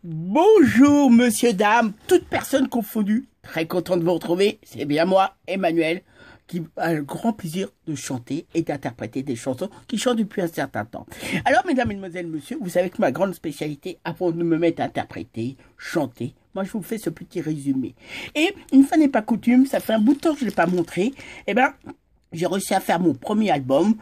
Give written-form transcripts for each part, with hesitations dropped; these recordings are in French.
Bonjour, monsieur, dame, toute personne confondue. Très content de vous retrouver. C'est bien moi, Emmanuel, qui a le grand plaisir de chanter et d'interpréter des chansons qui chantent depuis un certain temps. Alors, mesdames, mesdemoiselles, monsieur, vous savez que ma grande spécialité, avant de me mettre à interpréter, chanter, moi, je vous fais ce petit résumé. Et, une fois n'est pas coutume, ça fait un bout de temps que je ne l'ai pas montré, eh ben, j'ai réussi à faire mon premier album.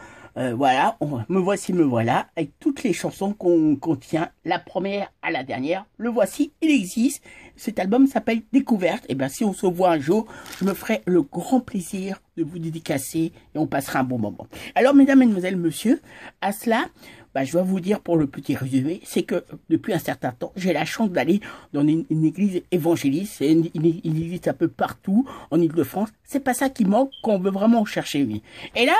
Voilà, me voici, me voilà, avec toutes les chansons qu'on contient, la première à la dernière. Le voici, il existe. Cet album s'appelle Découverte. Et bien, si on se voit un jour, je me ferai le grand plaisir de vous dédicacer et on passera un bon moment. Alors, mesdames, mesdemoiselles, monsieur, à cela, je dois vous dire pour le petit résumé, c'est que depuis un certain temps, j'ai la chance d'aller dans une église évangéliste. C'est une église un peu partout en Ile-de-France. C'est pas ça qui manque qu'on veut vraiment chercher une. Et là,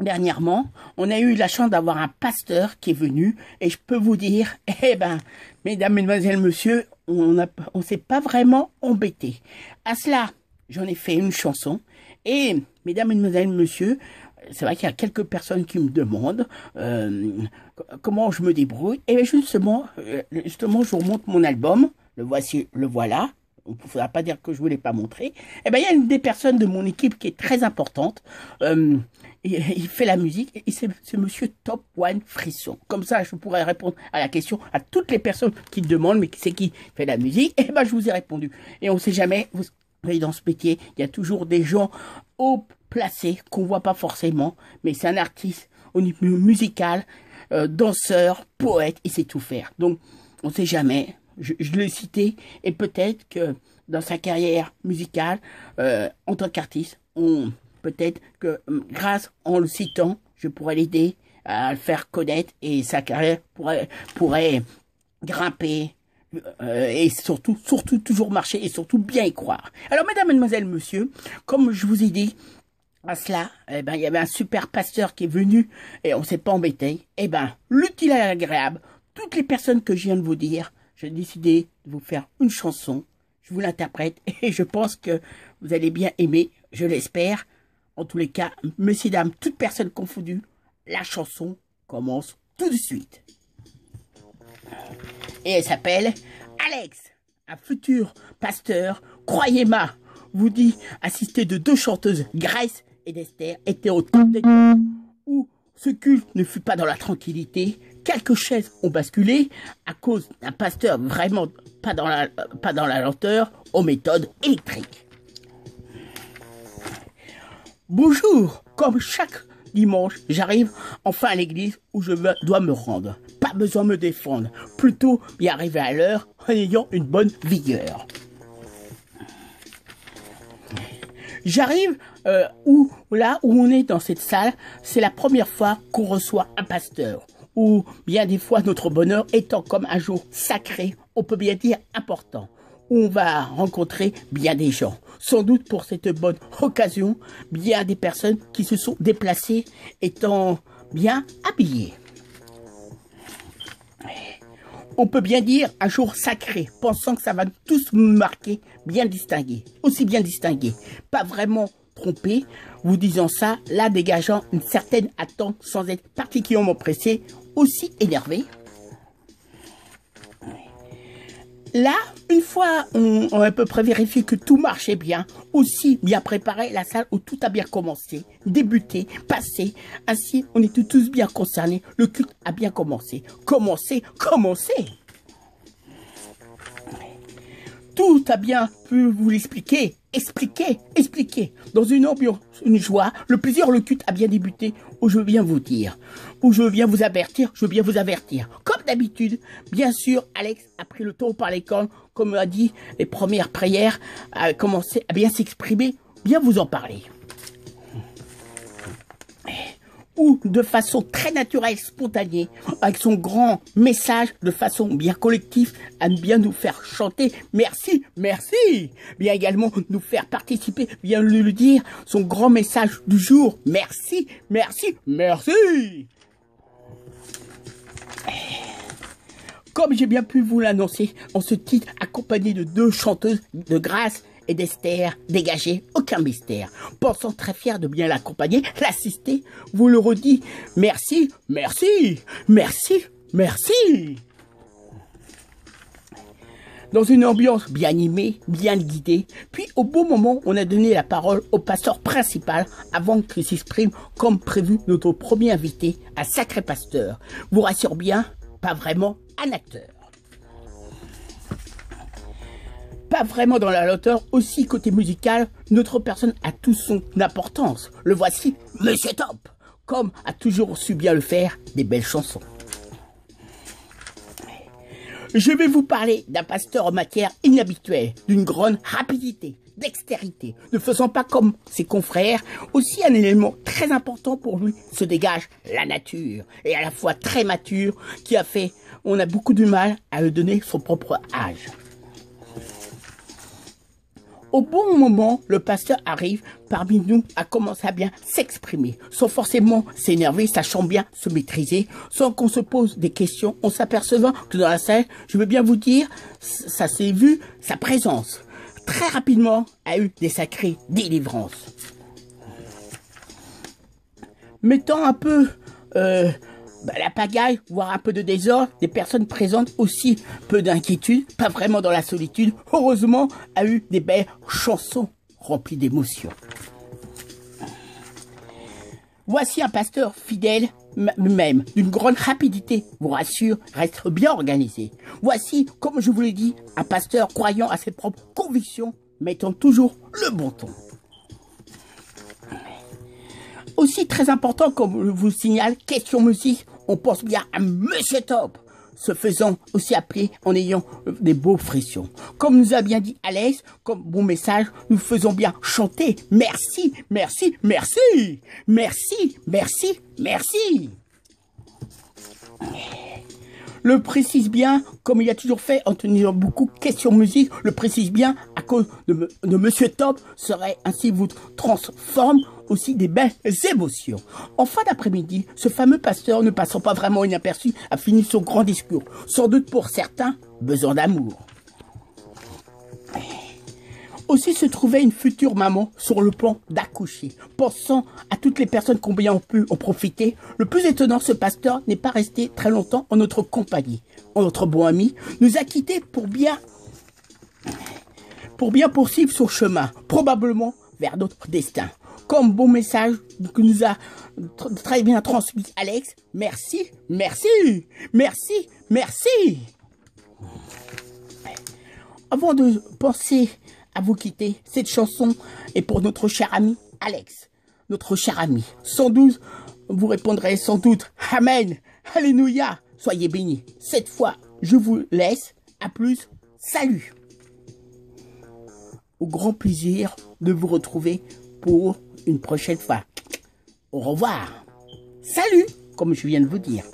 dernièrement, on a eu la chance d'avoir un pasteur qui est venu et je peux vous dire, mesdames, mesdemoiselles, monsieur, on s'est pas vraiment embêté. À cela, j'en ai fait une chanson et, mesdames, mesdemoiselles, monsieur, c'est vrai qu'il y a quelques personnes qui me demandent comment je me débrouille. Et justement, je vous remonte mon album, le voici, le voilà. Il ne faudra pas dire que je ne vous l'ai pas montré. Il y a une des personnes de mon équipe qui est très importante. Il fait la musique et c'est monsieur Top One Frisson. Comme ça, je pourrais répondre à la question à toutes les personnes qui me demandent, mais c'est qui fait la musique. Et je vous ai répondu. Et on ne sait jamais, vous savez, dans ce métier, il y a toujours des gens haut placés qu'on ne voit pas forcément, mais c'est un artiste au niveau musical, danseur, poète, il sait tout faire. Donc, on ne sait jamais. Je l'ai cité, et peut-être que dans sa carrière musicale, en tant qu'artiste, peut-être que grâce en le citant, je pourrais l'aider à le faire connaître et sa carrière pourrait grimper et surtout toujours marcher et surtout bien y croire. Alors, mesdames, mesdemoiselles, monsieur, comme je vous ai dit, à cela, il y avait un super pasteur qui est venu et on s'est pas embêté. L'utile à l'agréable, toutes les personnes que je viens de vous dire, j'ai décidé de vous faire une chanson. Je vous l'interprète et je pense que vous allez bien aimer, je l'espère. En tous les cas, messieurs, dames, toutes personnes confondues, la chanson commence tout de suite. Et elle s'appelle Alex, un futur pasteur, croyez-moi, vous dit, assisté de 2 chanteuses, Grace et Esther, était au top des temps où ce culte ne fut pas dans la tranquillité. Quelques chaises ont basculé à cause d'un pasteur vraiment pas dans la lenteur, aux méthodes électriques. Bonjour, comme chaque dimanche, j'arrive enfin à l'église où je dois me rendre. Pas besoin de me défendre, plutôt y arriver à l'heure en ayant une bonne vigueur. J'arrive là où on est dans cette salle, c'est la première fois qu'on reçoit un pasteur. Ou bien des fois notre bonheur étant comme un jour sacré, on peut bien dire important, où on va rencontrer bien des gens. Sans doute pour cette bonne occasion, bien des personnes qui se sont déplacées étant bien habillées. On peut bien dire un jour sacré, pensant que ça va tous nous marquer, bien distingués, aussi bien distingués, pas vraiment trompés, vous disant ça, là dégageant une certaine attente sans être particulièrement pressé, aussi énervé. Là, une fois on a à peu près vérifié que tout marchait bien, aussi bien préparé, la salle où tout a bien commencé, débuté, passé, ainsi on était tous bien concernés, le culte a bien commencé. Commencé. Tout a bien pu vous l'expliquer, expliquer. Dans une ambiance, une joie, le plaisir, le culte a bien débuté, où je viens vous dire, où je viens vous avertir, Comme d'habitude, bien sûr, Alex a pris le taureau par les cornes, comme a dit les premières prières, a commencé à bien s'exprimer, bien vous en parler. Ou de façon très naturelle, spontanée, avec son grand message, de façon bien collective, à bien nous faire chanter « Merci ». Bien également nous faire participer, bien le dire, son grand message du jour « Merci ». Comme j'ai bien pu vous l'annoncer, en ce titre, accompagné de 2 chanteuses de Grace et d'Esther, dégagé, aucun mystère. Pensant très fier de bien l'accompagner, l'assister, vous le redis, merci. dans une ambiance bien animée, bien guidée. Puis au bon moment, on a donné la parole au pasteur principal avant qu'il s'exprime comme prévu notre premier invité, un sacré pasteur. Vous rassure bien, pas vraiment un acteur. Pas vraiment dans la lenteur, aussi côté musical, notre personne a toute son importance. Le voici, Monsieur Top, comme a toujours su bien le faire, des belles chansons. Je vais vous parler d'un pasteur en matière inhabituelle, d'une grande rapidité, dextérité, ne faisant pas comme ses confrères. Aussi un élément très important pour lui se dégage la nature, et à la fois très mature, qui a fait, on a beaucoup de mal à lui donner son propre âge. Au bon moment, le pasteur arrive parmi nous à commencer à bien s'exprimer, sans forcément s'énerver, sachant bien se maîtriser, sans qu'on se pose des questions, en s'apercevant que dans la salle, je veux bien vous dire, ça s'est vu, sa présence, très rapidement, a eu des sacrées délivrances. Mettant un peu la pagaille, voire un peu de désordre, des personnes présentes aussi peu d'inquiétude, pas vraiment dans la solitude, heureusement, a eu des belles chansons remplies d'émotions. Voici un pasteur fidèle, même, d'une grande rapidité, vous rassure, reste bien organisé. Voici, comme je vous l'ai dit, un pasteur croyant à ses propres convictions, mettant toujours le bon ton. Aussi très important, comme je vous signale, question musique, on pense bien à Monsieur Top, se faisant aussi appeler en ayant des beaux frissons. Comme nous a bien dit Alex, comme bon message, nous faisons bien chanter merci, merci, merci, merci, merci, merci. Le précise bien, comme il a toujours fait en tenant beaucoup question musique, le précise bien à cause de Monsieur Top, serait ainsi vous transforme aussi des belles émotions. En fin d'après-midi, ce fameux pasteur, ne passant pas vraiment inaperçu, a fini son grand discours. Sans doute pour certains, besoin d'amour. Aussi se trouvait une future maman sur le plan d'accoucher. Pensant à toutes les personnes combien on pu en profiter, le plus étonnant, ce pasteur n'est pas resté très longtemps en notre compagnie. Notre bon ami nous a quittés pour bien poursuivre son chemin, probablement vers notre destin. Comme bon message que nous a très bien transmis Alex, merci, merci, merci, merci. Avant de penser à vous quitter, cette chanson est pour notre cher ami Alex, notre cher ami. 112, vous répondrez sans doute Amen, Alléluia, soyez bénis. Cette fois, je vous laisse, à plus, salut. Au grand plaisir de vous retrouver pour une prochaine fois. Au revoir. Salut, comme je viens de vous dire.